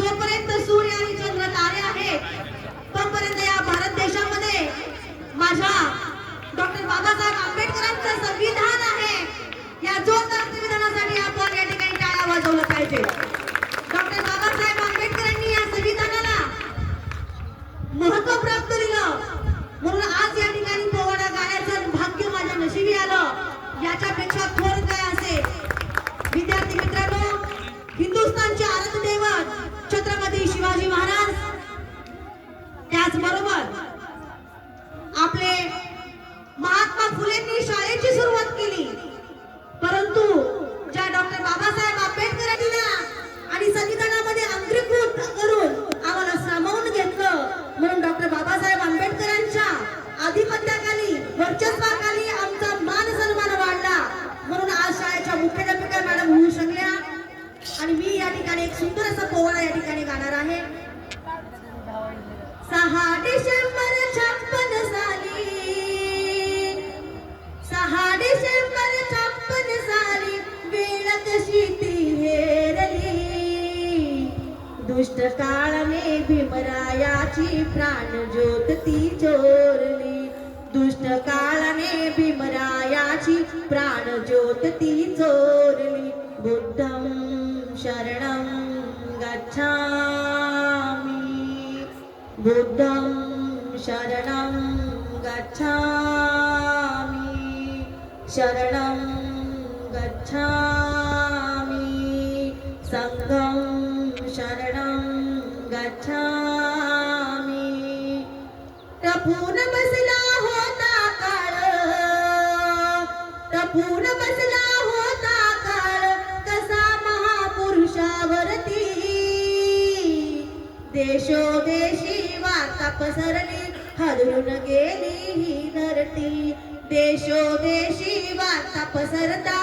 जोपर्यंत सूर्य आणि चंद्र तारे आहेत तोपर्यंत या भारत देशामध्ये माझ्या डॉक्टर बाबासाहेब आंबेडकरांचं संविधान आहे। या जोरदार संविधानासाठी आपण या ठिकाणी टाळ्या वाजवल्या पाहिजे। डॉक्टर बाबासाहेब आंबेडकरांनी या संविधानाला महत्त्व प्राप्त दिलं म्हणून आज या ठिकाणी पोवाडा गाण्याचं भाग्य माझ्या नशिबी आलं। याच्यापेक्षा थोर काय असेल। विद्यार्थी मित्रांनो, हिंदुस्थानचे आराध्य दैवत छत्रपती शिवाजी महाराज, त्याचबरोबर आपले महात्मा फुलेंनी शाळेची सुरुवात केली, परंतु ज्या डॉक्टर बाबासाहेब आंबेडकरांनी आणि संविधानामध्ये अंगीकृत करून आम्हाला सामावून घेतलं म्हणून डॉक्टर बाबासाहेब आंबेडकरांच्या आधिपत्याखाली वर्चस्वाखाली आमचा मान सन्मान वाढला म्हणून आज शाळेच्या मुख्याध्यापिका मॅडम होऊ शकल्या। आणि मी या ठिकाणी एक सुंदर असा पोवाडा या ठिकाणी गाणार आहे। 6 डिसेंबर 56 साली, 6 डिसेंबर 56 साली वेळ कशी ती हेरली, दुष्ट काळाने भीमरायाची प्राण ज्योत ती चोरली, दुष्ट काळाने भीमरायाची प्राण ज्योत ती चोरली, बुद्धं शरणं गच्छामि, बुद्धं शरणं गच्छामि, शरणं गच्छामि, संघं शरणं गच्छामि। टपून बसला होता काळ, टपून बसला होता काळ कसा महापुरुषावरती, देशोदेशी वार्ता पसरली हलून गेली ही धरती, देशोदेशी वार्ता पसरता